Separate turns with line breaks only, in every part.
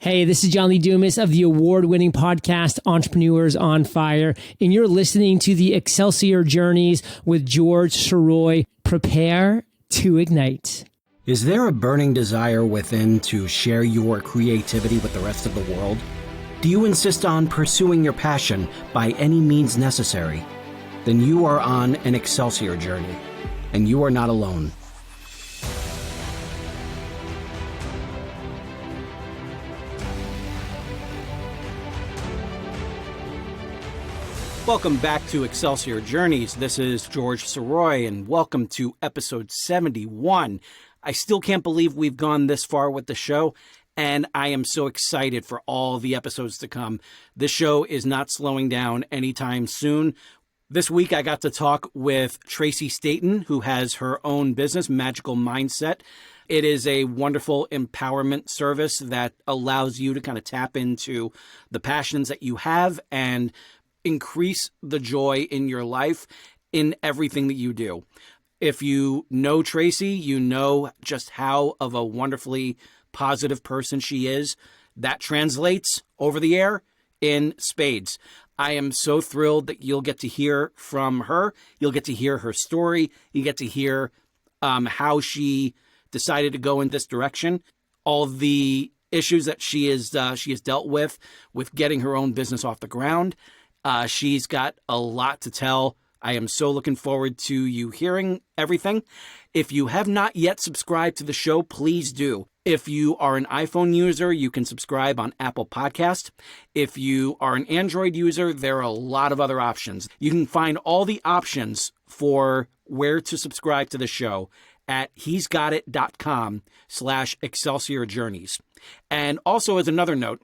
Hey, this is John Lee Dumas of the award-winning podcast Entrepreneurs on Fire, and you're listening to the Excelsior Journeys with George Sirois. Prepare to ignite.
Is there a burning desire within to share your creativity with the rest of the world? Do you insist on pursuing your passion by any means necessary? Then you are on an Excelsior journey, and you are not alone. Welcome back to Excelsior Journeys. This is George Sirois, and welcome to episode 71. I still can't believe we've gone this far with the show, and I am so excited for all the episodes to come. This show is not slowing down anytime soon. This week, I got to talk with Tracy Staten, who has her own business, Magical Mindset. It is a wonderful empowerment service that allows you to kind of tap into the passions that you have and increase the joy in your life in everything that you do. If you know Tracy, you know just how of a wonderfully positive person she is. That translates over the air in spades. I am so thrilled that you'll get to hear from her. You'll get to hear her story. You get to hear how she decided to go in this direction. All the issues that she has dealt with getting her own business off the ground. She's got a lot to tell. I am so looking forward to you hearing everything. If you have not yet subscribed to the show, please do. If you are an iPhone user, you can subscribe on Apple Podcast. If you are an Android user, there are a lot of other options. You can find all the options for where to subscribe to the show at he'sgotit.com/Excelsior Journeys. And also, as another note,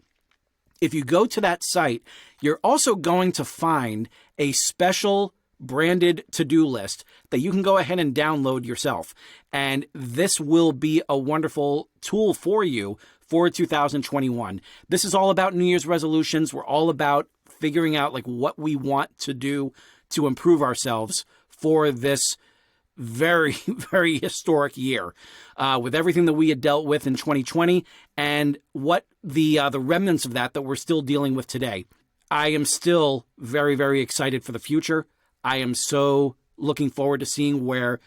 if you go to that site, you're also going to find a special branded to-do list that you can go ahead and download yourself. And this will be a wonderful tool for you for 2021. This is all about New Year's resolutions. We're all about figuring out like what we want to do to improve ourselves for this very, very historic year, with everything that we had dealt with in 2020 and what the remnants of that we're still dealing with today. I am still very, very excited for the future. I am so looking forward to seeing where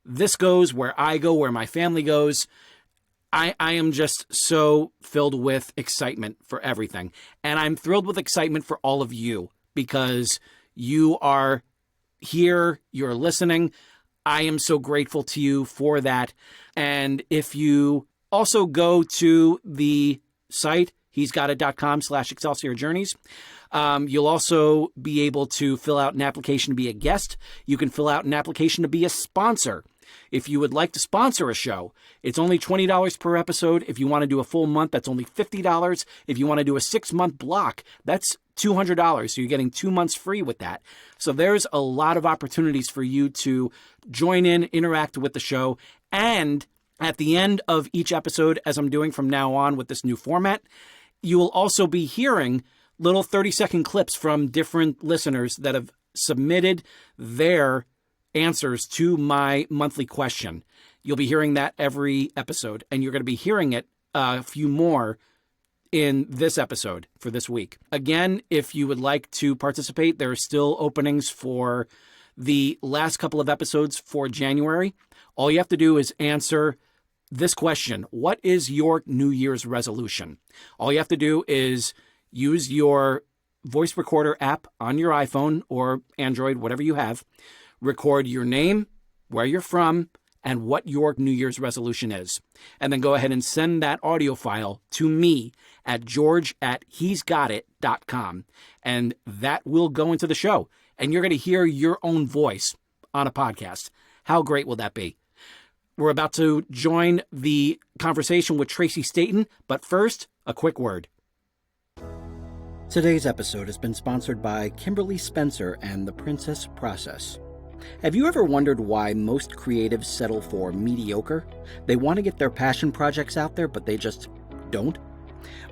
this goes, where I go, where my family goes. I am just so filled with excitement for everything. And I'm thrilled with excitement for all of you because you are here, you're listening. I am so grateful to you for that. And if you also go to the site, he'sgotit.com/Excelsior Journeys, you'll also be able to fill out an application to be a guest. You can fill out an application to be a sponsor. If you would like to sponsor a show, it's only $20 per episode. If you want to do a full month, that's only $50. If you want to do a 6-month block, that's $200. So you're getting 2 months free with that. So there's a lot of opportunities for you to join in, interact with the show. And at the end of each episode, as I'm doing from now on with this new format, you will also be hearing little 30-second clips from different listeners that have submitted their answers to my monthly question. You'll be hearing that every episode, and you're going to be hearing it a few more in this episode for this week. Again, if you would like to participate, there are still openings for the last couple of episodes for January. All you have to do is answer this question: what is your New Year's resolution? All you have to do is use your voice recorder app on your iPhone or Android, whatever you have. Record your name, where you're from, and what your New Year's resolution is. And then go ahead and send that audio file to me at george@he'sgotit.com. And that will go into the show. And you're going to hear your own voice on a podcast. How great will that be? We're about to join the conversation with Tracy Staten, but first, a quick word. Today's episode has been sponsored by Kimberly Spencer and the Princess Process. Have you ever wondered why most creatives settle for mediocre? They want to get their passion projects out there, but they just don't?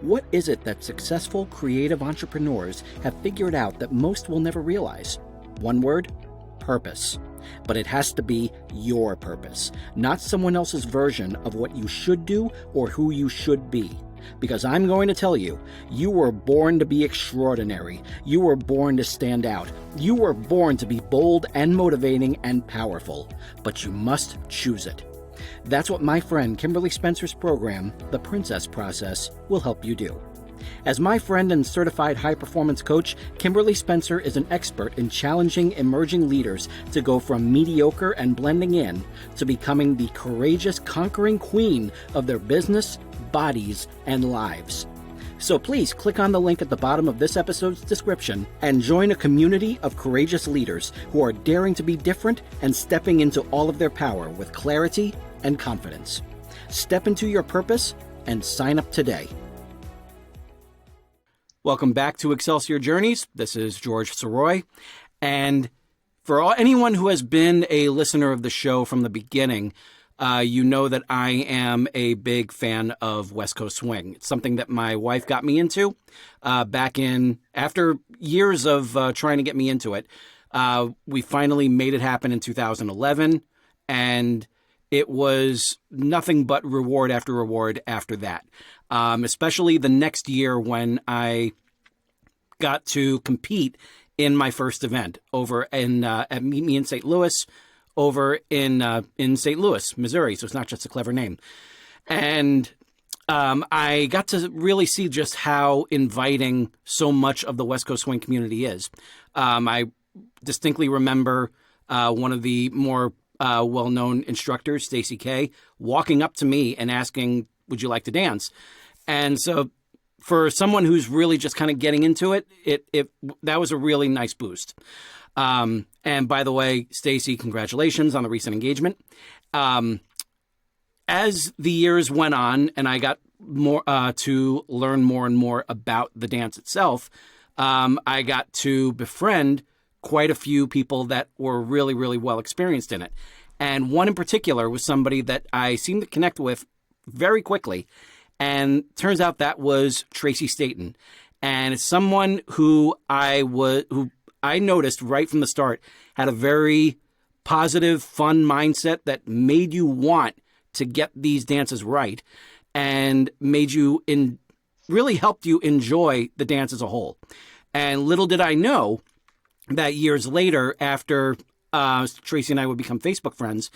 What is it that successful creative entrepreneurs have figured out that most will never realize? One word: purpose. But it has to be your purpose, not someone else's version of what you should do or who you should be. because I'm going to tell you, you were born to be extraordinary. You were born to stand out. You were born to be bold and motivating and powerful, but you must choose it. That's what my friend Kimberly Spencer's program, The Princess Process, will help you do. As my friend and certified high-performance coach, Kimberly Spencer is an expert in challenging emerging leaders to go from mediocre and blending in to becoming the courageous, conquering queen of their business, bodies, and lives. So please click on the link at the bottom of this episode's description and join a community of courageous leaders who are daring to be different and stepping into all of their power with clarity and confidence. Step into your purpose and sign up today. Welcome back to Excelsior Journeys. This is George Sirois. And for anyone who has been a listener of the show from the beginning, you know that I am a big fan of West Coast Swing. It's something that my wife got me into after years of trying to get me into it. We finally made it happen in 2011, and it was nothing but reward after that. Especially the next year when I got to compete in my first event over at Meet Me in St. Louis, over in St. Louis, Missouri. So it's not just a clever name. And I got to really see just how inviting so much of the West Coast Swing community is. I distinctly remember one of the more well-known instructors, Stacy K, walking up to me and asking, "Would you like to dance?" And so for someone who's really just kind of getting into it, that was a really nice boost. And by the way, Stacy, congratulations on the recent engagement. As the years went on and I got more to learn more and more about the dance itself, I got to befriend quite a few people that were really, really well experienced in it. And one in particular was somebody that I seemed to connect with very quickly. And turns out that was Tracy Staten. And it's someone who I noticed right from the start had a very positive, fun mindset that made you want to get these dances right and really helped you enjoy the dance as a whole. And little did I know that years later, after Tracy and I would become Facebook friends,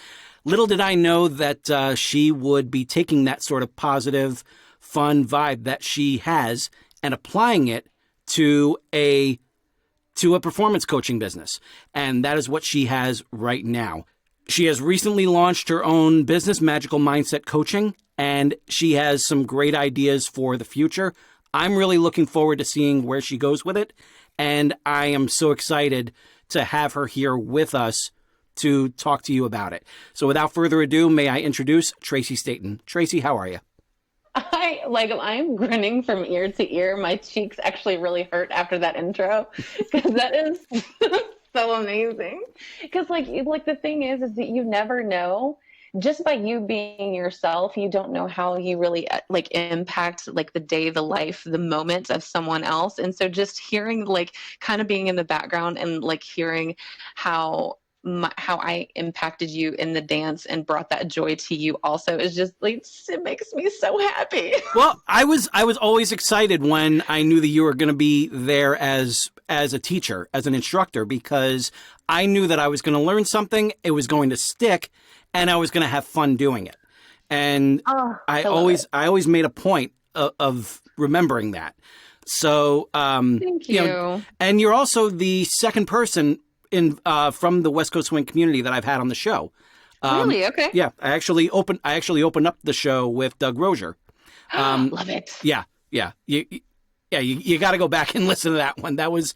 little did I know that she would be taking that sort of positive, fun vibe that she has and applying it to a performance coaching business. And that is what she has right now. She has recently launched her own business, Magical Mindset Coaching, and she has some great ideas for the future. I'm really looking forward to seeing where she goes with it. And I am so excited to have her here with us to talk to you about it. So without further ado, may I introduce Tracy Staten. Tracy, how are you?
I'm grinning from ear to ear. My cheeks actually really hurt after that intro because that is so amazing. Because the thing is that you never know. Just by you being yourself, you don't know how you really impact the day, the life, the moment of someone else. And so just hearing kind of being in the background and hearing how I impacted you in the dance and brought that joy to you also is just it makes me so happy.
Well, I was always excited when I knew that you were going to be there as a teacher, as an instructor, because I knew that I was going to learn something, it was going to stick, and I was going to have fun doing it. And I always made a point of remembering that. So
thank you.
And you're also the second person from the West Coast Swing community that I've had on the show.
Really? Okay.
Yeah, I actually opened up the show with Doug Rozier.
Love it.
Yeah. You got to go back and listen to that one. That was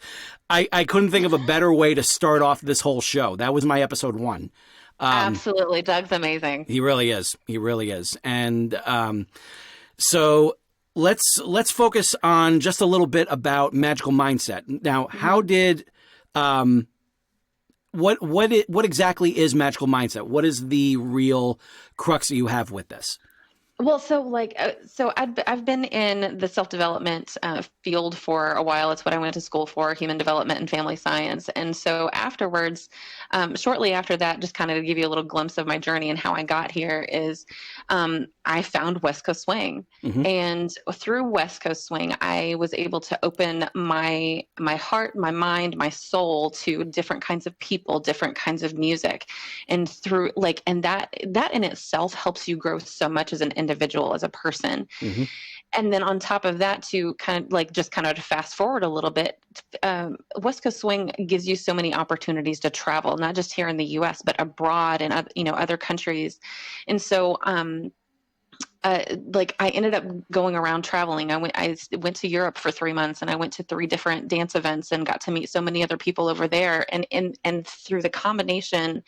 I couldn't think of a better way to start off this whole show. That was my episode 1.
Absolutely, Doug's amazing.
He really is. He really is. And so let's focus on just a little bit about Magical Mindset. Now, how did what exactly is Magical Mindset? What is the real crux that you have with this?
Well, so I've been in the self-development field for a while. It's what I went to school for, human development and family science. And so afterwards, shortly after that, just kind of to give you a little glimpse of my journey and how I got here is I found West Coast Swing.
Mm-hmm.
And through West Coast Swing, I was able to open my heart, my mind, my soul to different kinds of people, different kinds of music. And through and that in itself helps you grow so much as an individual, as a person.
Mm-hmm.
And then on top of that, to kind of to fast forward a little bit, West Coast Swing gives you so many opportunities to travel, not just here in the U.S., but abroad and other countries. And so, I ended up going around traveling. I went to Europe for 3 months, and I went to 3 different dance events and got to meet so many other people over there. And through the combination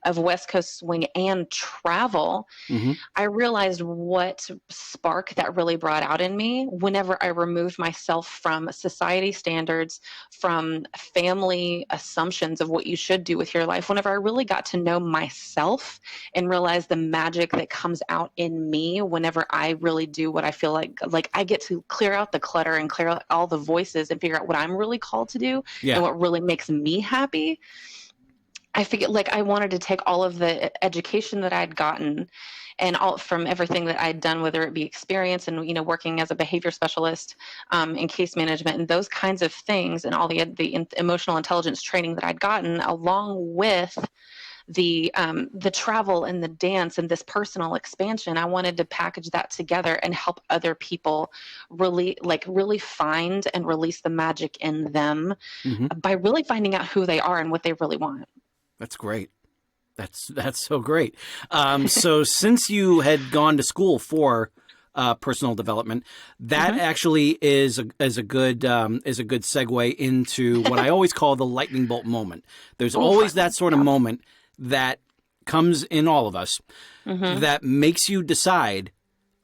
of West Coast Swing and travel,
Mm-hmm.
I realized what spark that really brought out in me whenever I removed myself from society standards, from family assumptions of what you should do with your life. Whenever I really got to know myself and realized the magic that comes out in me whenever I really do what I feel like I get to clear out the clutter and clear out all the voices and figure out what I'm really called to do and what really makes me happy. I figured I wanted to take all of the education that I'd gotten and all from everything that I'd done, whether it be experience and, working as a behavior specialist in case management and those kinds of things, and all the emotional intelligence training that I'd gotten, along with the travel and the dance and this personal expansion. I wanted to package that together and help other people really find and release the magic in them
Mm-hmm.
by really finding out who they are and what they really want.
That's great. That's so great. So since you had gone to school for personal development, that actually is a good segue into what I always call the lightning bolt moment. There's always that sort of moment that comes in all of us that makes you decide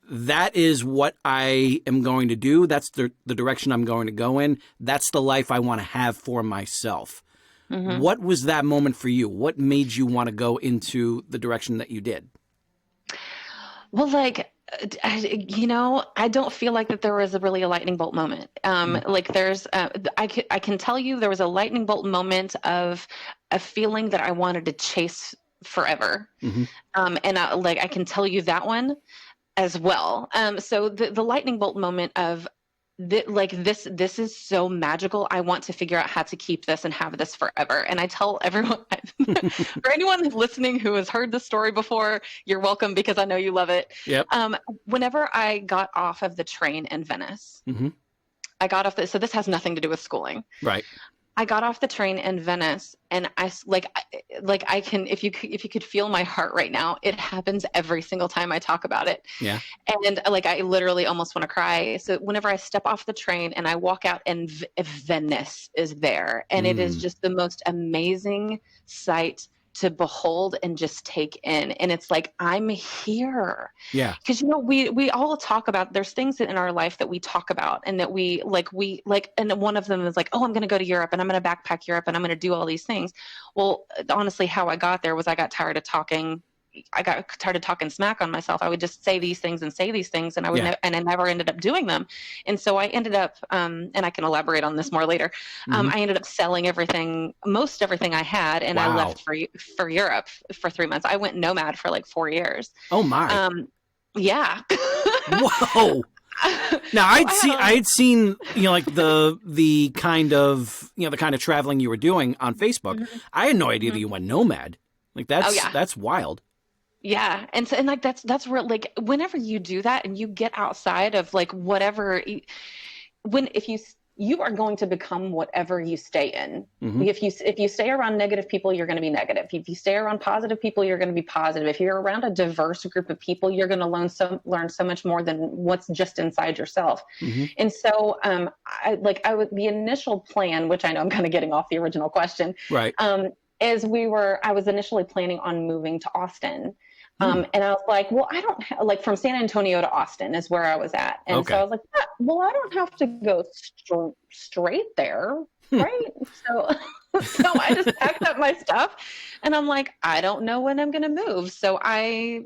that is what I am going to do. That's the direction I'm going to go in. That's the life I want to have for myself. What was that moment for you? What made you want to go into the direction that you did?
Well, I don't feel like that there was really a lightning bolt moment. There's, I can tell you there was a lightning bolt moment of a feeling that I wanted to chase forever. I can tell you that one as well. So the lightning bolt moment of this is so magical. I want to figure out how to keep this and have this forever. And I tell everyone, for anyone listening who has heard this story before, you're welcome, because I know you love it.
Yep.
Whenever I got off of the train in Venice, I got off so this has nothing to do with schooling.
Right.
I got off the train in Venice, and I can, if you could feel my heart right now, it happens every single time I talk about it.
Yeah.
And I literally almost want to cry. So whenever I step off the train and I walk out, and Venice is there, and it is just the most amazing sight to behold and just take in. And it's I'm here.
Yeah.
Because, we all talk about, there's things in our life that we talk about, and that and one of them is oh, I'm going to go to Europe, and I'm going to backpack Europe, and I'm going to do all these things. Well, honestly, how I got there was I got tired of talking smack on myself. I would just say these things, and I would and I never ended up doing them. And so I ended up, and I can elaborate on this more later. I ended up selling most everything I had, and I left for Europe for 3 months. I went nomad for 4 years.
Oh my.
Yeah.
Whoa. Now I'd seen the kind of traveling you were doing on Facebook. I had no idea that you went nomad. That's wild.
Yeah. And so, that's real. Whenever you do that and you get outside of whatever, if you are going to become whatever you stay in. If you stay around negative people, you're going to be negative. If you stay around positive people, you're going to be positive. If you're around a diverse group of people, you're going to learn so much more than what's just inside yourself. And so, the initial plan, which I know I'm kind of getting off the original question.
Right.
I was initially planning on moving to Austin. And I was well, I don't from San Antonio to Austin is where I was at. And so I was well, I don't have to go straight there. Right. So I just packed up my stuff, and I'm I don't know when I'm going to move. So I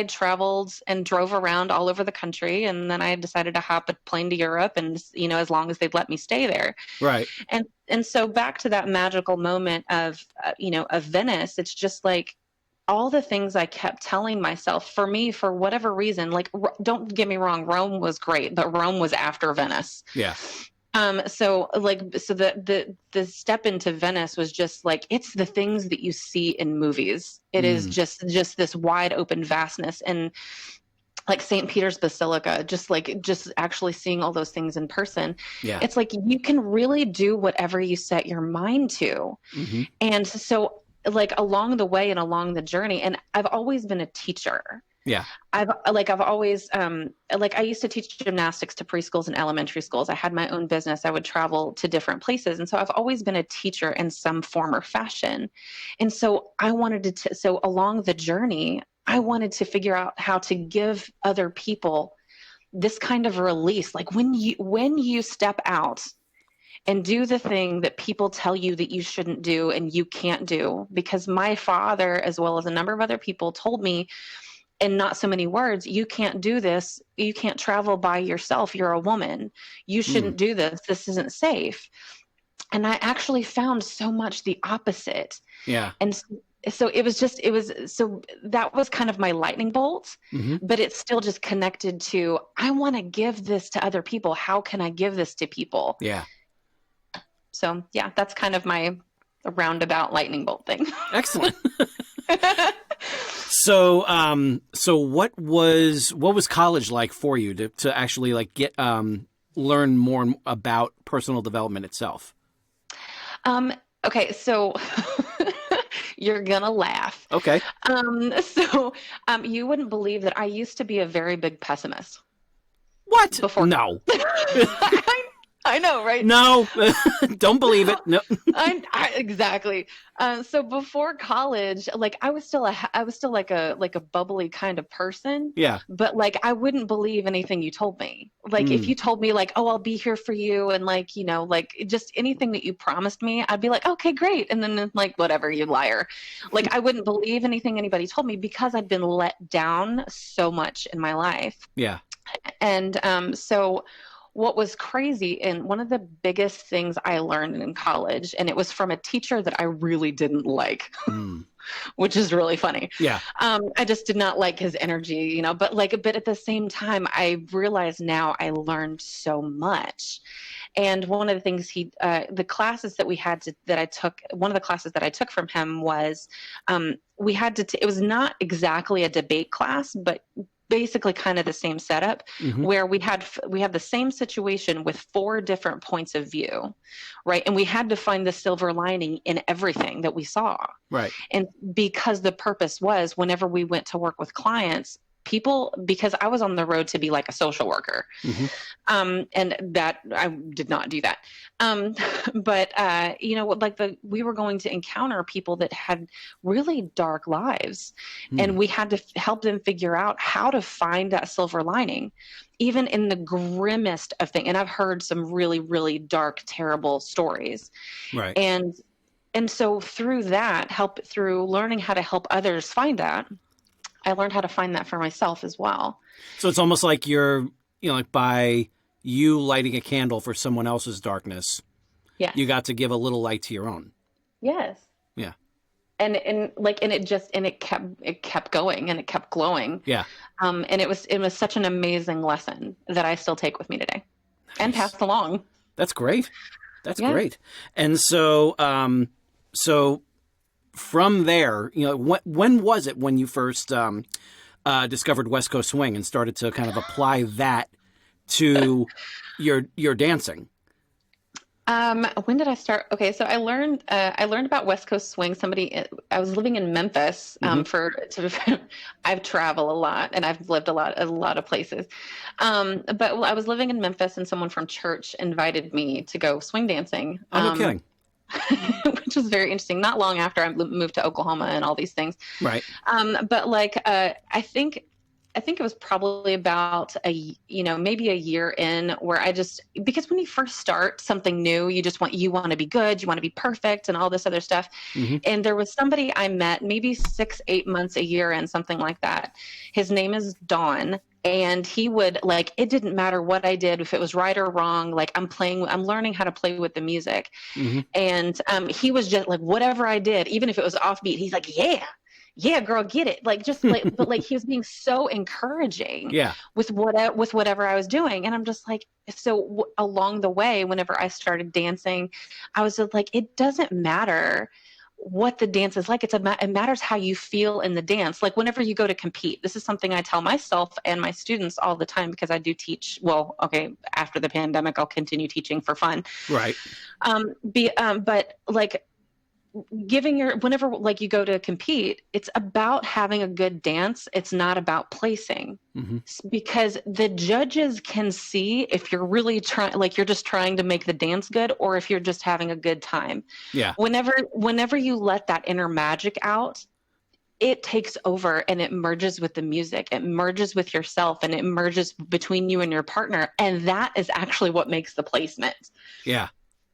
traveled and drove around all over the country. And then I decided to hop a plane to Europe, and, as long as they'd let me stay there.
Right.
And so back to that magical moment of, of Venice, it's just all the things I kept telling myself, for me, for whatever reason, like, don't get me wrong, Rome was great, but Rome was after Venice.
Yeah.
So the step into Venice was just like, it's the things that you see in movies. It is just this wide open vastness, and like St. Peter's Basilica, just actually seeing all those things in person.
Yeah.
It's like, you can really do whatever you set your mind to.
Mm-hmm.
And so, like, along the way and along the journey, and I've always been a teacher.
Yeah.
I've always, I used to teach gymnastics to preschools and elementary schools. I had my own business. I would travel to different places. And so I've always been a teacher in some form or fashion. And so I wanted to, so along the journey, I wanted to figure out how to give other people this kind of release. Like, when you step out and do the thing that people tell you that you shouldn't do and you can't do, because my father, as well as a number of other people, told me, in not so many words, you can't do this. You can't travel by yourself. You're a woman. You shouldn't do this. This isn't safe. And I actually found so much the opposite.
Yeah.
And so so that was kind of my lightning bolt, but it's still just connected to, I want to give this to other people. How can I give this to people?
Yeah.
So yeah, that's kind of my roundabout lightning bolt thing.
Excellent. So what was college like for you to actually like get learn more about personal development itself?
Okay, so you're gonna laugh.
Okay.
You wouldn't believe that I used to be a very big pessimist.
What?
Before?
No.
I know, right?
No, don't believe it. No.
Exactly. So before college, like, I was still like a bubbly kind of person.
Yeah.
But like, I wouldn't believe anything you told me. Like, if you told me like, oh, I'll be here for you, and like, like just anything that you promised me, I'd be like, okay, great. And then like, whatever, you liar. Like, I wouldn't believe anything anybody told me, because I'd been let down so much in my life.
Yeah.
And so what was crazy, and one of the biggest things I learned in college, and it was from a teacher that I really didn't like, which is really funny.
Yeah.
I just did not like his energy, but at the same time, I realize now I learned so much. And one of the things the classes that one of the classes that I took from him was, we had to, it was not exactly a debate class, but basically kind of the same setup, where we had the same situation with 4 different points of view, right? And we had to find the silver lining in everything that we saw.
Right.
And because the purpose was, whenever we went to work with clients, because I was on the road to be like a social worker, and that I did not do that. But we were going to encounter people that had really dark lives, and we had to help them figure out how to find that silver lining, even in the grimmest of things. And I've heard some really, really dark, terrible stories.
Right.
And so through learning how to help others find that, I learned how to find that for myself as well.
So it's almost like you're, like by you lighting a candle for someone else's darkness, you got to give a little light to your own.
Yes.
Yeah.
And it kept going, and it kept glowing.
Yeah.
And it was such an amazing lesson that I still take with me today, and pass along.
That's great. That's great. And so, from there, when was it when you first discovered West Coast swing and started to kind of apply that to your dancing?
When did I start? Okay, so I learned about West Coast swing. I was living in Memphis I've traveled a lot, and I've lived a lot of places. But I was living in Memphis, and someone from church invited me to go swing dancing.
Oh, no kidding.
Which was very interesting. Not long after I moved to Oklahoma and all these things.
Right.
But I think it was probably about maybe a year in, where because when you first start something new, you want to be good, you want to be perfect, and all this other stuff. And there was somebody I met maybe 6-8 months, a year in, something like that. His name is Don. And he would, it didn't matter what I did, if it was right or wrong, I'm learning how to play with the music. And he was just like, whatever I did, even if it was offbeat, he's like, yeah, yeah, girl, get it. Like, just like, but like he was being so encouraging
Yeah.
with whatever I was doing. And I'm just like, so along the way, whenever I started dancing, I was just like, it doesn't matter what the dance is like. It matters how you feel in the dance. Like whenever you go to compete, this is something I tell myself and my students all the time, because I do teach. Well, okay, after the pandemic, I'll continue teaching for fun.
Right.
But like, whenever like you go to compete, it's about having a good dance. It's not about placing, because the judges can see if you're really trying, like you're just trying to make the dance good, or if you're just having a good time.
Yeah.
Whenever you let that inner magic out, it takes over and it merges with the music. It merges with yourself, and it merges between you and your partner. And that is actually what makes the placement.
Yeah.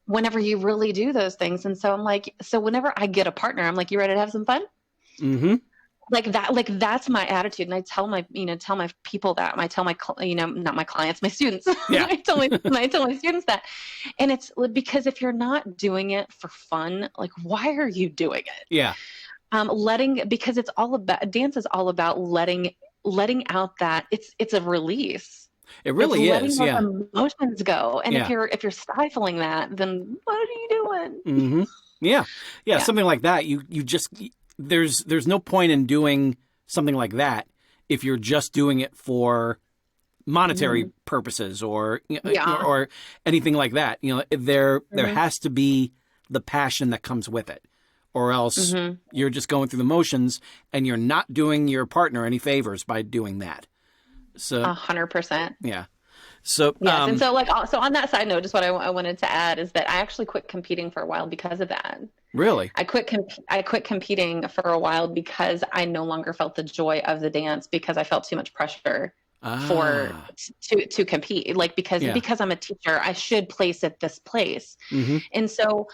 Whenever you really do those things. And so I'm like, so whenever I get a partner, I'm like, you ready to have some fun?
Mm-hmm.
Like that's my attitude. And I tell my people that. I tell my, not my clients, my students.
Yeah.
I tell my students that. And it's because if you're not doing it for fun, like, why are you doing it?
Yeah.
Because it's all about, dance is all about letting out that it's a release.
It really is. Yeah.
Emotions go. And
Yeah.
if you're stifling that, then what are you doing?
Mm-hmm. Yeah. Yeah. Something like that. You just, there's no point in doing something like that if you're just doing it for monetary purposes or anything like that. There has to be the passion that comes with it, or else you're just going through the motions and you're not doing your partner any favors by doing that. So
100%.
Yeah. So
yes, and so on that side note, just what I wanted to add is that I actually quit competing for a while because of that.
Really?
I quit competing for a while because I no longer felt the joy of the dance, because I felt too much pressure to compete. Like because I'm a teacher, I should place at this place, and so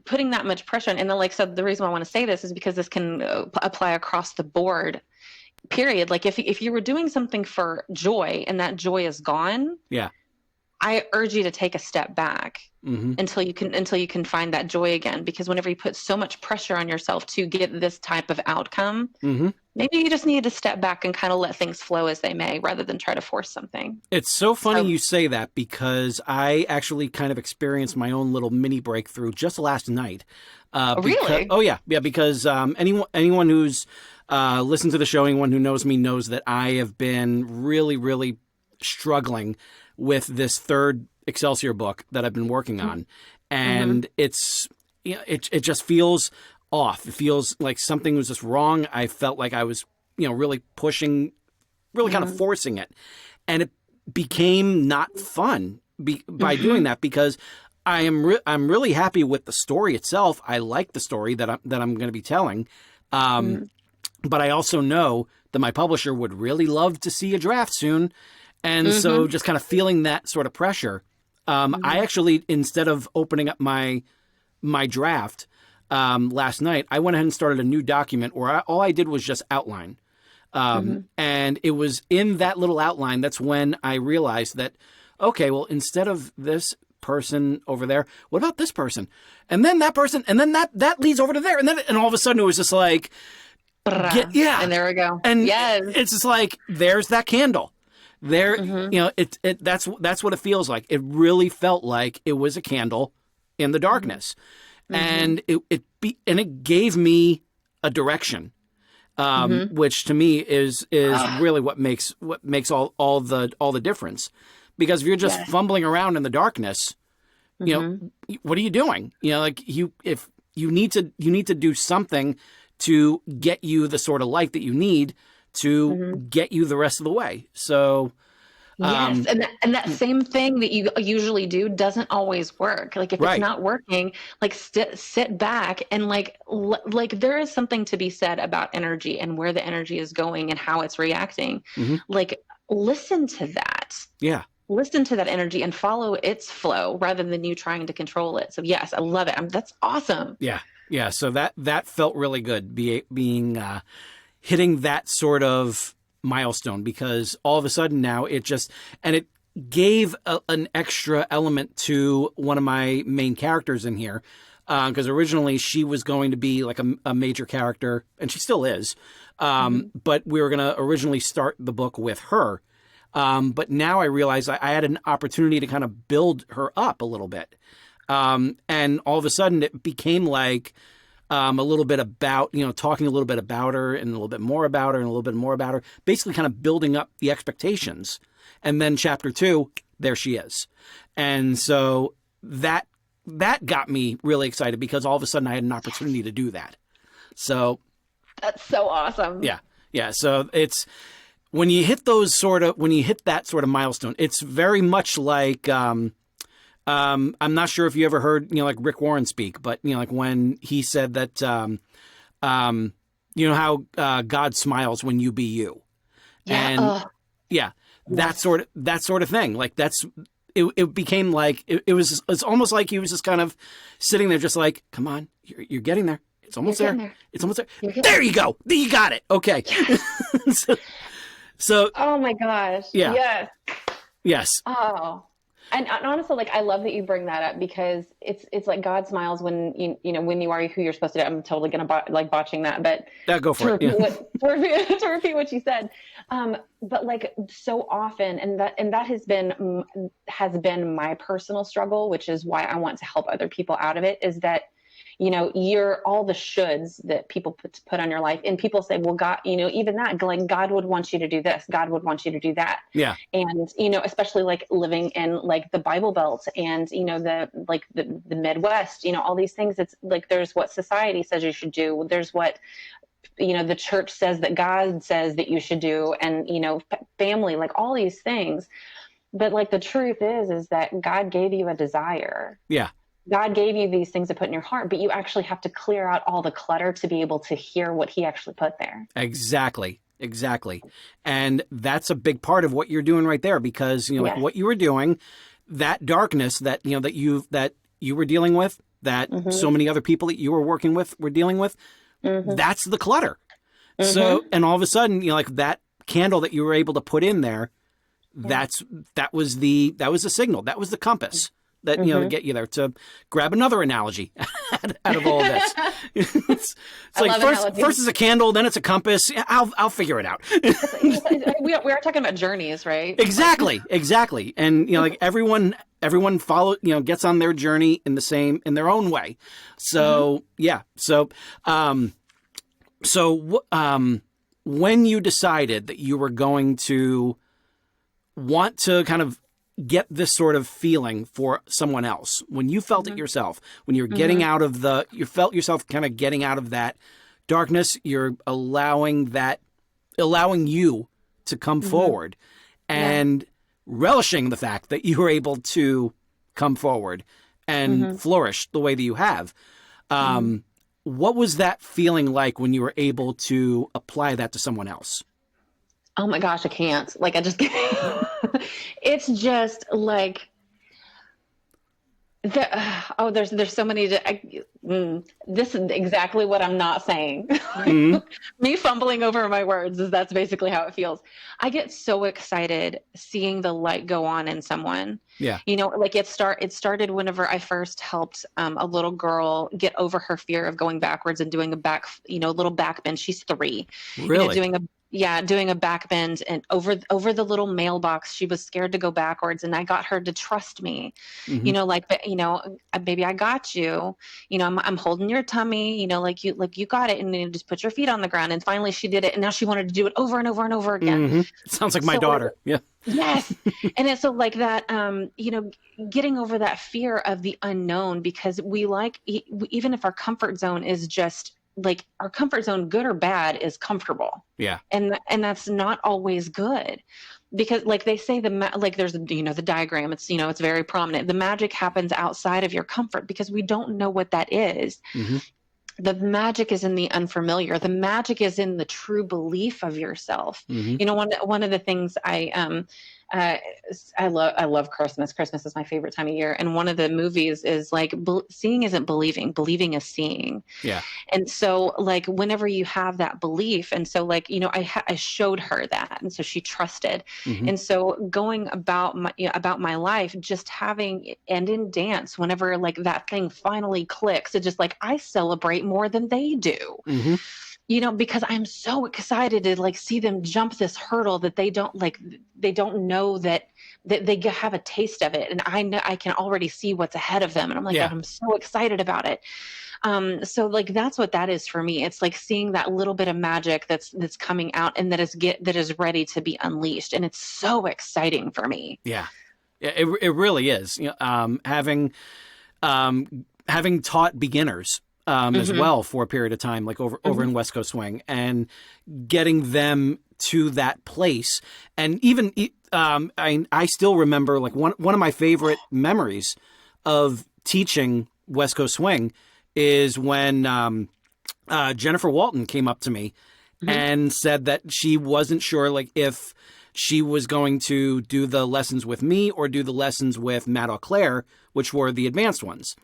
putting that much pressure and then so the reason why I want to say this is because this can apply across the board. Period. Like if you were doing something for joy and that joy is gone, I urge you to take a step back until you can find that joy again. Because whenever you put so much pressure on yourself to get this type of outcome, maybe you just need to step back and kind of let things flow as they may, rather than try to force something. It's
so funny you say that, because I actually kind of experienced my own little mini breakthrough just last night.
Really?
Oh yeah, because anyone who's listened to the show, anyone who knows me knows that I have been really, really struggling with this third Excelsior book that I've been working on, and it just feels off. It feels like something was just wrong. I felt like I was really pushing, really kind of forcing it, and it became not fun by doing that, because I'm really happy with the story itself. I like the story that I'm going to be telling. But I also know that my publisher would really love to see a draft soon. And so just kind of feeling that sort of pressure, I actually, instead of opening up my draft last night, I went ahead and started a new document where all I did was just outline. And it was in that little outline, that's when I realized that, okay, well, instead of this person over there, what about this person? And then that person, and then that leads over to there. And all of a sudden it was just like,
and there we go.
And it's just like, there's that candle there. That's what it feels like. It really felt like it was a candle in the darkness, and it gave me a direction, which to me is really what makes all the difference. Because if you're just fumbling around in the darkness, what are you doing? If you need to do something to get you the sort of life that you need to get you the rest of the way. So
yes, and that same thing that you usually do doesn't always work. Like if it's not working, like sit back and like there is something to be said about energy and where the energy is going and how it's reacting. Like listen to that.
Yeah.
Listen to that energy and follow its flow rather than you trying to control it. So yes, I love it. That's awesome.
Yeah. Yeah. So that felt really good being hitting that sort of milestone, because all of a sudden now it gave an extra element to one of my main characters in here. because originally she was going to be like a major character, and she still is. But we were going to originally start the book with her. But now I realize I had an opportunity to kind of build her up a little bit. And all of a sudden it became like a little bit about, talking a little bit about her and a little bit more about her and a little bit more about her, basically kind of building up the expectations. And then chapter 2, there she is. And so that got me really excited because all of a sudden I had an opportunity to do that. So
that's so awesome.
Yeah. Yeah. So it's when you hit that sort of milestone, it's very much like, I'm not sure if you ever heard, like Rick Warren speak, but, like when he said that, how God smiles when you be you.
Yeah.
And yeah, that sort of thing. Like it became like, it's almost like he was just kind of sitting there just like, come on, you're getting there. It's almost there. It's almost there. There you go. You got it. Okay. so.
Oh my gosh.
Yeah.
Yes.
Yes.
Oh. And honestly, like I love that you bring that up because it's like God smiles when when you are who you're supposed to be. I'm totally gonna botching that, but
go for it.
To repeat what you said. But like so often, and that has been my personal struggle, which is why I want to help other people out of it. Is that you're all the shoulds that people put on your life. And people say, well, God, even that, like God would want you to do this. God would want you to do that.
Yeah.
And, especially like living in like the Bible Belt and, the Midwest, all these things. It's like, there's what society says you should do. There's what, the church says that God says that you should do. And, family, like all these things. But like, the truth is that God gave you a desire.
Yeah.
God gave you these things to put in your heart, but you actually have to clear out all the clutter to be able to hear what he actually put there.
Exactly. And that's a big part of what you're doing right there, because, like what you were doing, that darkness that you were dealing with, that so many other people that you were working with were dealing with, that's the clutter. So, and all of a sudden, like that candle that you were able to put in there, that was the signal. That was the compass. That, to get you there. To grab another analogy out of all of this. It's like first is a candle, then it's a compass. I'll figure it out.
we are talking about journeys, right?
Exactly. And, like everyone follow, gets on their journey in their own way. So, yeah. So, when you decided that you were going to want to kind of get this sort of feeling for someone else, when you felt it yourself, when you're getting you felt yourself kind of getting out of that darkness, you're allowing you to come forward and relishing the fact that you were able to come forward and flourish the way that you have. What was that feeling like when you were able to apply that to someone else?
Oh my gosh, I can't. Like, I just can't. It's just like, there's so many. This is exactly what I'm not saying. Me fumbling over my words that's basically how it feels. I get so excited seeing the light go on in someone.
Yeah.
Like it started whenever I first helped a little girl get over her fear of going backwards and doing a little back bend. She's 3.
Really?
Doing a back bend and over the little mailbox. She was scared to go backwards, and I got her to trust me. Baby, I got you. I'm holding your tummy. Like you got it, and then just put your feet on the ground. And finally, she did it, and now she wanted to do it over and over and over again.
Sounds like my daughter. Yeah.
Yes, and it's so like that. Getting over that fear of the unknown, because even if our comfort zone is just. Like our comfort zone, good or bad, is comfortable.
Yeah.
And that's not always good, because like they say there's the diagram, it's it's very prominent. The magic happens outside of your comfort because we don't know what that is. The magic is in the unfamiliar. The magic is in the true belief of yourself. One of the things uh, I love Christmas. Christmas is my favorite time of year. And one of the movies is like, seeing isn't believing, believing is seeing.
Yeah.
And so like, whenever you have that belief, and so like, I showed her that. And so she trusted.
Mm-hmm.
And so going about my life, just having, and in dance, whenever like that thing finally clicks, it's just like, I celebrate more than they do.
Mm-hmm.
Because I'm so excited to like see them jump this hurdle that they don't know that they have a taste of it. And I know I can already see what's ahead of them. And I'm like,
Yeah.
I'm so excited about it. So like, that's what that is for me. It's like seeing that little bit of magic that's coming out and that is ready to be unleashed. And it's so exciting for me.
Yeah. It really is. Having taught beginners as well for a period of time, like over in West Coast Swing, and getting them to that place. And even I still remember like one of my favorite memories of teaching West Coast Swing is when Jennifer Walton came up to me and said that she wasn't sure like if she was going to do the lessons with me or do the lessons with Matt Auclair, which were the advanced ones.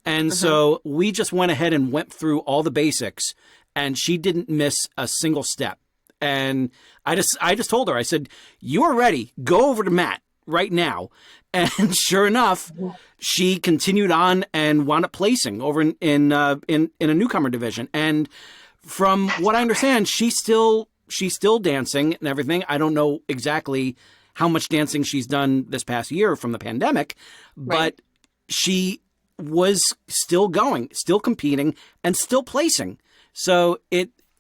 And so we just went ahead and went through all the basics, and she didn't miss a single step. And I just told her, I said, "You are ready. Go over to Matt right now." And sure enough, she continued on and wound up placing over in a newcomer division. And from what I understand, she's still dancing and everything. I don't know exactly how much dancing she's done this past year from the pandemic, but she was still going, still competing, and still placing. So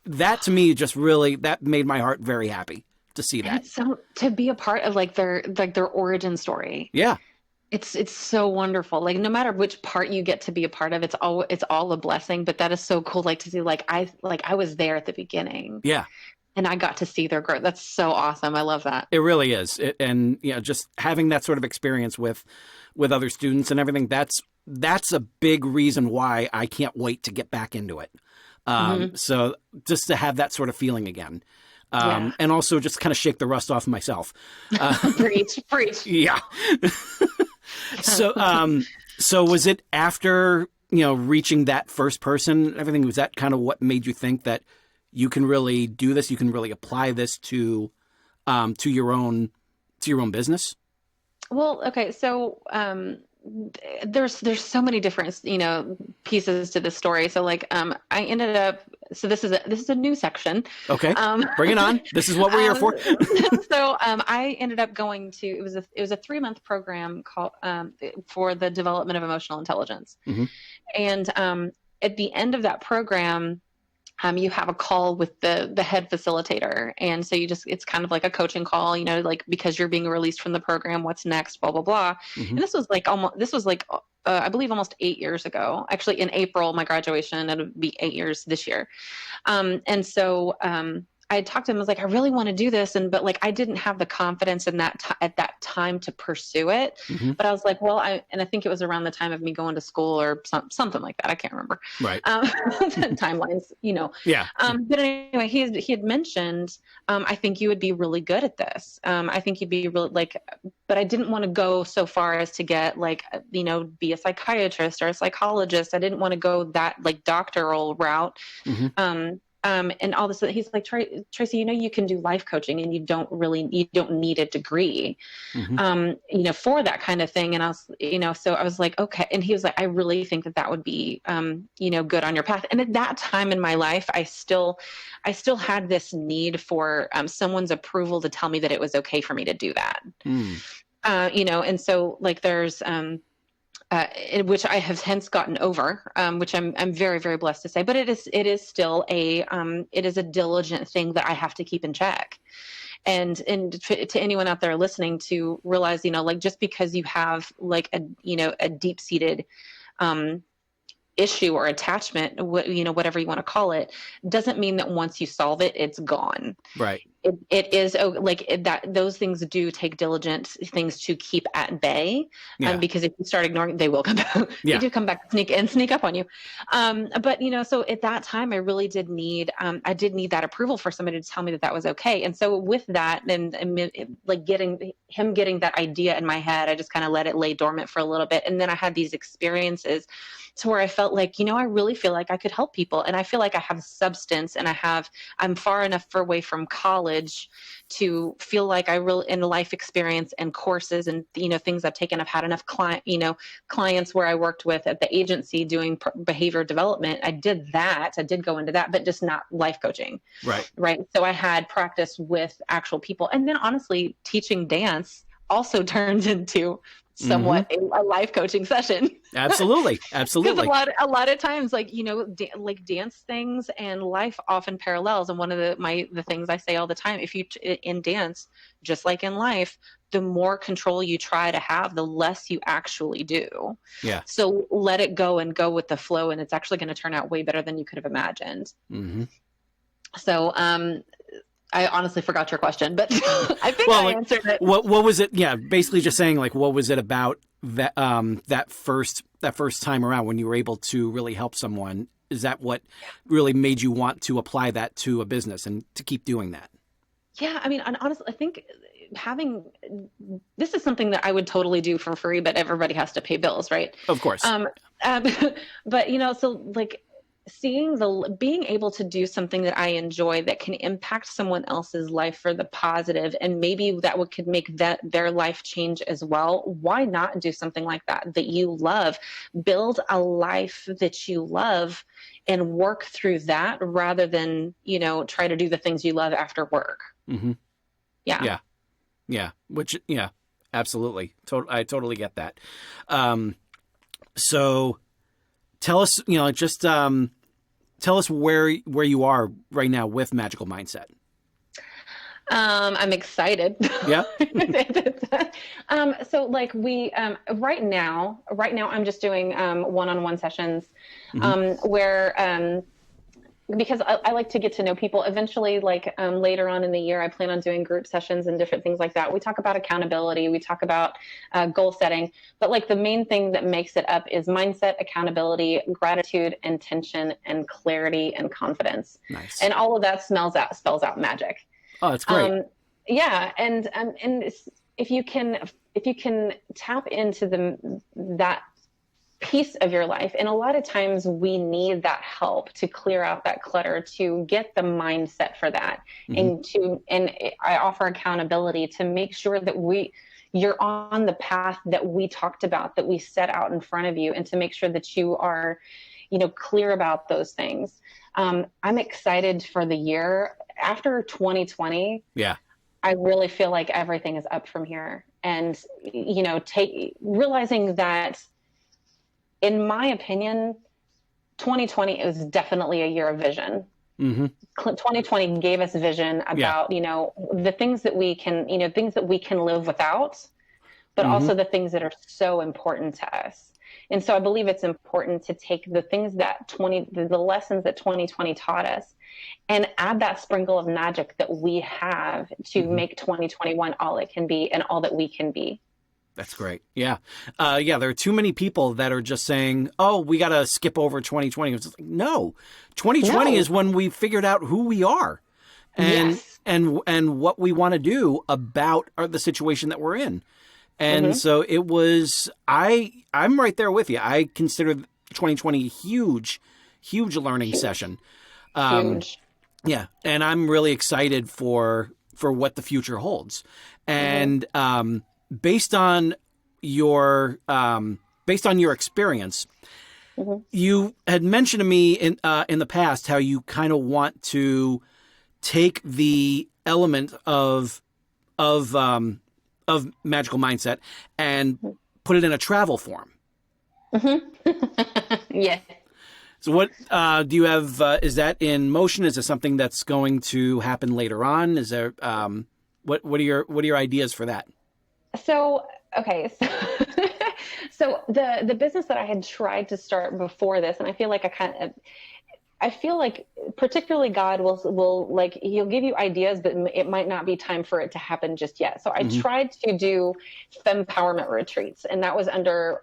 that to me just really, that made my heart very happy to see that.
So to be a part of like their origin story.
Yeah.
It's so wonderful. Like no matter which part you get to be a part of, it's all a blessing, but that is so cool. Like to see, I was there at the beginning.
Yeah. And
I got to see their growth. That's so awesome. I love that.
It really is. And just having that sort of experience with other students and everything, that's a big reason why I can't wait to get back into it. So just to have that sort of feeling again. And also just kind of shake the rust off myself.
Preach.
Yeah. So was it after, reaching that first person, everything, was that kind of what made you think that you can really do this? You can really apply this to your own business? Well,
okay. So, there's so many different, pieces to this story. So like, I ended up, so this is a new section.
Okay. Bring it on. This is what we're here for.
So, I ended up going to, it was a 3-month program called, for the development of emotional intelligence. And, at the end of that program, you have a call with the head facilitator. And so it's kind of like a coaching call, like because you're being released from the program, what's next, blah, blah, blah. And this was like I believe almost 8 years ago, actually in April, my graduation, it'll be 8 years this year. And so, I had talked to him. I was like, I really want to do this. But like, I didn't have the confidence in at that time to pursue it. But I was like, well, I think it was around the time of me going to school or something like that. I can't remember.
Right.
Timelines, Yeah. But anyway, he had mentioned, I think you would be really good at this. I think you'd be really but I didn't want to go so far as to get be a psychiatrist or a psychologist. I didn't want to go that doctoral route. And all this, he's like, Tracy, you can do life coaching and you don't need a degree, for that kind of thing. And I was, so I was like, okay. And he was like, I really think that would be, good on your path. And at that time in my life, I still had this need for, someone's approval to tell me that it was okay for me to do that. And so there's, which I have hence gotten over, which I'm very, very blessed to say, but it is still it is a diligent thing that I have to keep in check. And to anyone out there listening to realize, just because you have a deep seated, issue or attachment, whatever you want to call it, doesn't mean that once you solve it, it's gone.
Right.
it is that those things do take diligent things to keep at bay,
Yeah.
because if you start ignoring, they will come back. They
Yeah.
do come back, sneak up on you. But so at that time, I really did need, I did need that approval for somebody to tell me that that was okay. And so with that, and like getting that idea in my head, I just kind of let it lay dormant for a little bit, and then I had these experiences to where I felt like, I really feel like I could help people, and I feel like I have substance, and I'm far enough away from college to feel like I really, in life experience and courses and, things I've taken, I've had enough clients where I worked with at the agency doing behavior development. I did go into that, but just not life coaching. Right. So I had practice with actual people. And then honestly, teaching dance also turns into somewhat a life coaching session.
Absolutely.
Because a lot of times, like, like dance things and life often parallels. And one of the things I say all the time, if you in dance, just like in life, the more control you try to have, the less you actually do.
Yeah.
So let it go and go with the flow, and it's actually going to turn out way better than you could have imagined. So, I honestly forgot your question, but I think I answered it.
What was it? Yeah, basically just saying, like, what was it about that that first time around when you were able to really help someone? Is that what really made you want to apply that to a business and to keep doing that?
Yeah, I mean, and honestly, I think this is something that I would totally do for free, but everybody has to pay bills, right?
Of course.
But so like, being able to do something that I enjoy that can impact someone else's life for the positive, and maybe that could make their life change as well. Why not do something like that you love? Build a life that you love and work through that rather than, try to do the things you love after work. Yeah.
Which, absolutely. I totally get that. So tell us, tell us where you are right now with Magical Mindset.
I'm excited.
Yeah.
So like right now I'm just doing one-on-one sessions where because I like to get to know people. Eventually, like later on in the year, I plan on doing group sessions and different things like that. We talk about accountability. We talk about goal setting. But like the main thing that makes it up is mindset, accountability, gratitude, intention, and clarity and confidence. Nice. And all of that spells out magic.
Oh, that's great.
Yeah, and if you can tap into that piece of your life. And a lot of times we need that help to clear out that clutter, to get the mindset for that. And I offer accountability to make sure that you're on the path that we talked about, that we set out in front of you, and to make sure that you are, clear about those things. I'm excited for the year after 2020. Yeah. I really feel like everything is up from here, and, realizing that, in my opinion, 2020 is definitely a year of vision. 2020 gave us vision about, the things that we can, things that we can live without, but also the things that are so important to us. And so I believe it's important to take the things that the lessons that 2020 taught us, and add that sprinkle of magic that we have to make 2021 all it can be and all that we can be.
That's great. Yeah. There are too many people that are just saying, oh, we got to skip over 2020. It's like, no, 2020 is when we figured out who we are and what we want to do about the situation that we're in. And so it was, I'm right there with you. I consider 2020 a huge learning session.
Huge.
Yeah. And I'm really excited for what the future holds. And, based on your experience, you had mentioned to me in the past how you kind of want to take the element of Magical Mindset and put it in a travel form.
Yeah.
So what do you have? Is that in motion? Is it something that's going to happen later on? Is there what are your ideas for that?
So, okay. So the business that I had tried to start before this, and I feel like I feel like particularly God will like, he'll give you ideas, but it might not be time for it to happen just yet. So I
Hmm.
tried to do fempowerment retreats, and that was under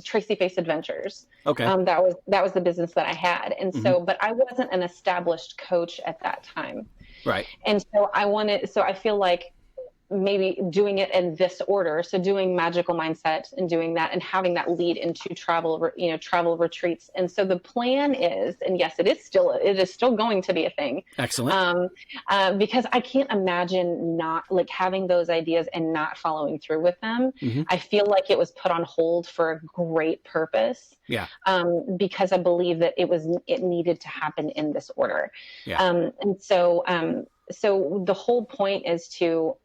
Tracy Face Adventures.
Okay.
That was the business that I had. And
Hmm.
so, but I wasn't an established coach at that time.
Right.
And so so I feel like maybe doing it in this order. So doing magical mindset and doing that and having that lead into travel retreats. And so the plan is, and yes, it is still going to be a thing.
Excellent.
Because I can't imagine not like having those ideas and not following through with them.
Hmm.
I feel like it was put on hold for a great purpose.
Yeah.
Because I believe that it needed to happen in this order.
Yeah.
And so the whole point is to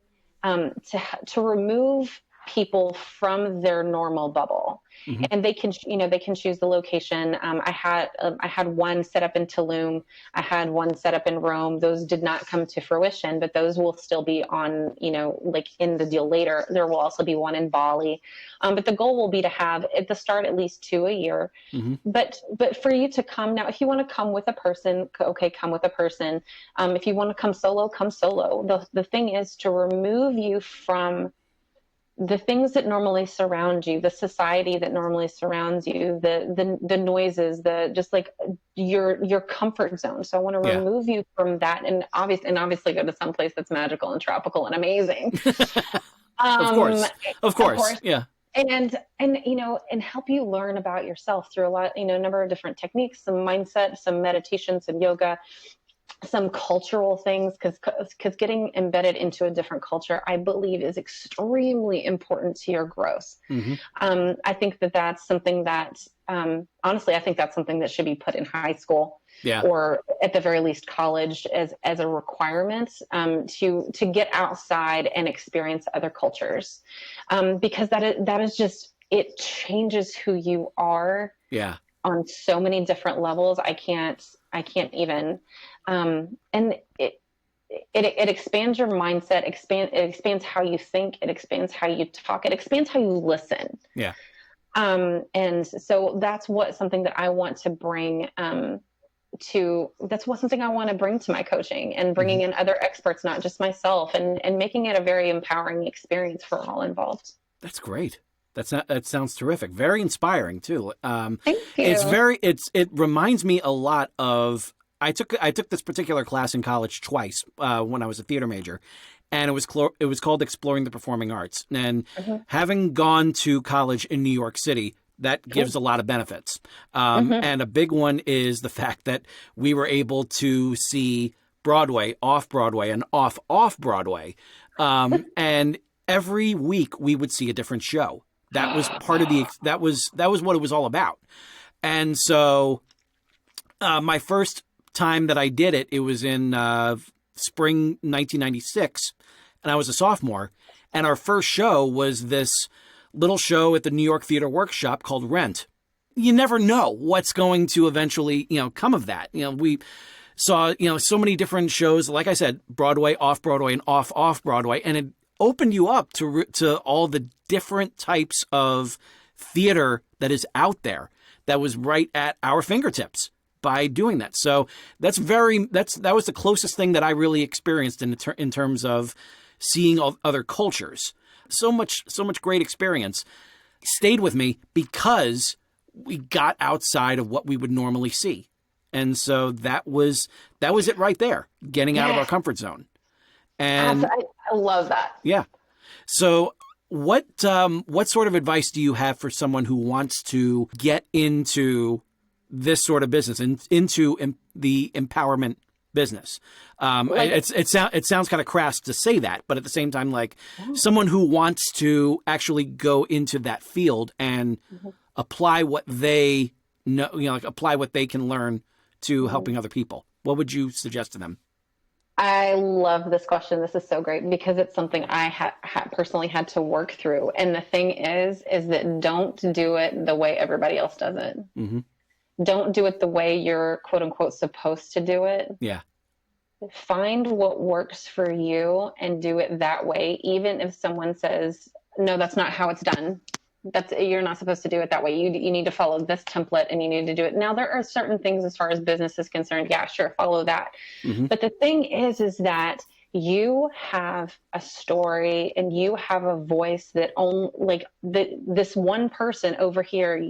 remove people from their normal bubble.
Hmm.
And they can choose the location. I had one set up in Tulum. I had one set up in Rome. Those did not come to fruition, but those will still be on, like in the deal later. There will also be one in Bali. But the goal will be to have at the start at least 2 a year.
Hmm.
But for you to come now, if you want to come with a person, okay, come with a person. If you want to come solo, come solo. The thing is to remove you from the things that normally surround you, the society that normally surrounds you, the noises, just like your comfort zone. So I want to
Yeah.
remove you from that, and obviously go to some place that's magical and tropical and amazing.
Of course. Yeah.
And and help you learn about yourself through a number of different techniques, some mindset, some meditation, some yoga, some cultural things, because getting embedded into a different culture, I believe, is extremely important to your growth.
Hmm.
I think that's something that, honestly, I think that's something that should be put in high school,
Yeah.
or at the very least college, as a requirement, to get outside and experience other cultures, because that is just, it changes who you are.
Yeah.
On so many different levels. I can't even, and it expands your mindset, it expands how you think, it expands how you talk, it expands how you listen.
Yeah.
And so that's something that I want to bring, something I want to bring to my coaching, and bringing in other experts, not just myself, and making it a very empowering experience for all involved.
That's great. That sounds terrific. Very inspiring too.
Thank you.
It reminds me a lot of, I took this particular class in college twice, when I was a theater major, and it was called Exploring the Performing Arts. And having gone to college in New York City, that gives a lot of benefits. And a big one is the fact that we were able to see Broadway, off Broadway, and off Broadway. And every week we would see a different show. That was part of that was what it was all about. And so, my first time that I did it, it was in spring 1996, and I was a sophomore. And our first show was this little show at the New York Theater Workshop called Rent. You never know what's going to eventually, come of that. We saw, so many different shows. Like I said, Broadway, off Broadway, and off Broadway, and it opened you up to all the different types of theater that is out there that was right at our fingertips by doing that. So that was the closest thing that I really experienced in terms of seeing other cultures. So much great experience stayed with me because we got outside of what we would normally see. And so that was it right there, getting out of our comfort zone. And
I love that.
Yeah. So what sort of advice do you have for someone who wants to get into this sort of business and into the empowerment business? It sounds kind of crass to say that, but at the same time, like someone who wants to actually go into that field and apply what they know, apply what they can learn to helping other people. What would you suggest to them?
I love this question. This is so great because it's something I personally had to work through. And the thing is that don't do it the way everybody else does it. Mm-hmm. Don't do it the way you're quote unquote supposed to do it.
Yeah.
Find what works for you and do it that way. Even if someone says, no, that's not how it's done. You're not supposed to do it that way. You need to follow this template and you need to do it. Now, there are certain things as far as business is concerned. Yeah, sure, follow that.
Mm-hmm.
But the thing is that you have a story and you have a voice that this one person over here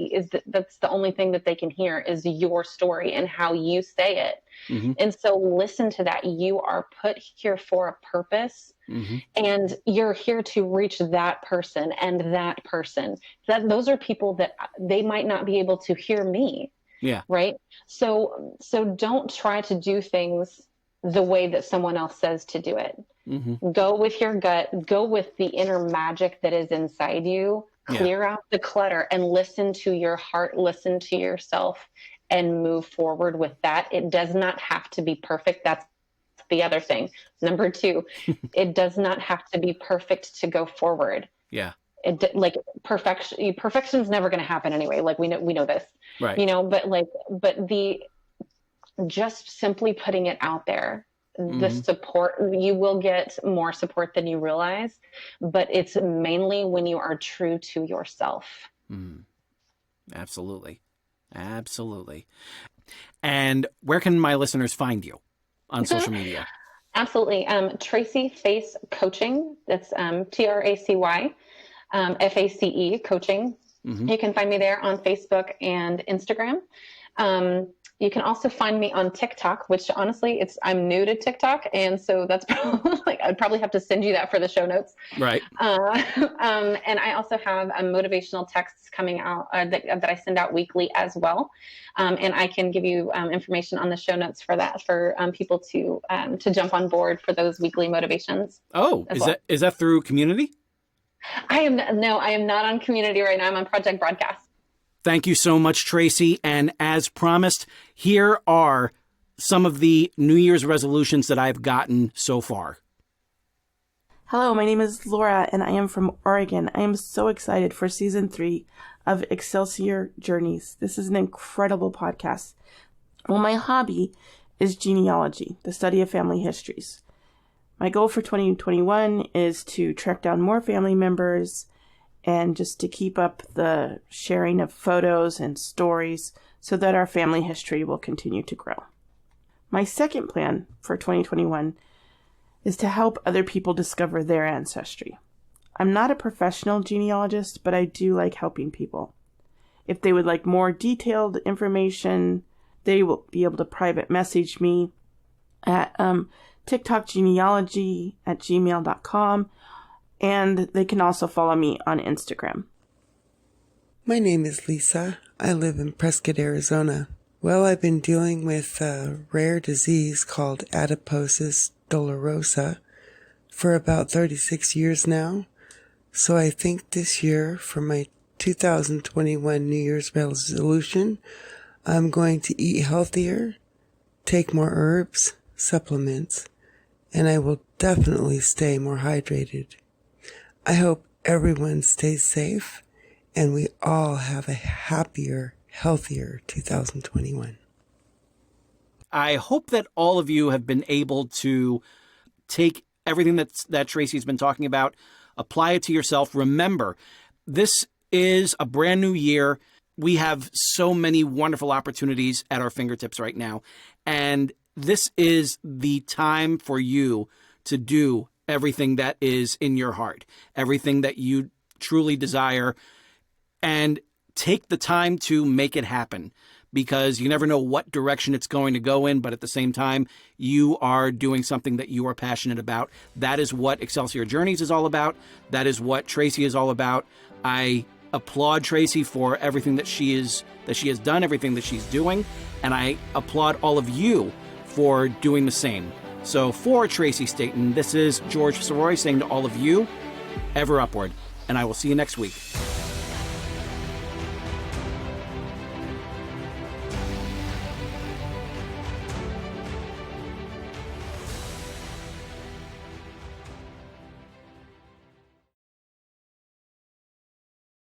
that's the only thing that they can hear is your story and how you say it.
Mm-hmm.
And so listen to that. You are put here for a purpose,
mm-hmm.
and you're here to reach that person and that person. Those are people that they might not be able to hear me.
Yeah.
Right. So don't try to do things the way that someone else says to do it.
Mm-hmm.
Go with your gut, go with the inner magic that is inside you, clear out the clutter and listen to your heart, listen to yourself and move forward with that. It does not have to be perfect. That's the other thing. Number 2, it does not have to be perfect to go forward.
Yeah.
Perfection's never going to happen anyway. Like we know this,
right.
Just simply putting it out there,
mm-hmm.
the support, you will get more support than you realize, but it's mainly when you are true to yourself.
Mm. Absolutely. Absolutely. And where can my listeners find you on social media?
Absolutely. Tracy Face Coaching. That's TRACY FACE Coaching. Mm-hmm. You can find me there on Facebook and Instagram. You can also find me on TikTok, which honestly, I'm new to TikTok. And so that's probably, I'd probably have to send you that for the show notes.
Right.
And I also have motivational texts coming out that I send out weekly as well. And I can give you information on the show notes for that, for people to jump on board for those weekly motivations.
Oh, is that through Community?
I am not on Community right now. I'm on Project Broadcast.
Thank you so much, Tracy. And as promised, here are some of the New Year's resolutions that I've gotten so far.
Hello, my name is Laura, and I am from Oregon. I am so excited for Season 3 of Excelsior Journeys. This is an incredible podcast. Well, my hobby is genealogy, the study of family histories. My goal for 2021 is to track down more family members and just to keep up the sharing of photos and stories so that our family history will continue to grow. My second plan for 2021 is to help other people discover their ancestry. I'm not a professional genealogist, but I do like helping people. If they would like more detailed information, they will be able to private message me at tiktokgenealogy@gmail.com. And they can also follow me on Instagram.
My name is Lisa. I live in Prescott, Arizona. Well, I've been dealing with a rare disease called adiposis dolorosa for about 36 years now. So I think this year, for my 2021 New Year's resolution, I'm going to eat healthier, take more herbs, supplements, and I will definitely stay more hydrated. I hope everyone stays safe and we all have a happier, healthier 2021.
I hope that all of you have been able to take everything that Tracy's been talking about, apply it to yourself. Remember, this is a brand new year. We have so many wonderful opportunities at our fingertips right now. And this is the time for you to do everything that is in your heart, everything that you truly desire, and take the time to make it happen, because you never know what direction it's going to go in, but at the same time, you are doing something that you are passionate about. That is what Excelsior Journeys is all about. That is what Tracy is all about. I applaud Tracy for everything that she has done, everything that she's doing, and I applaud all of you for doing the same. So for Tracy Staten, this is George Sirois saying to all of you, ever upward, and I will see you next week.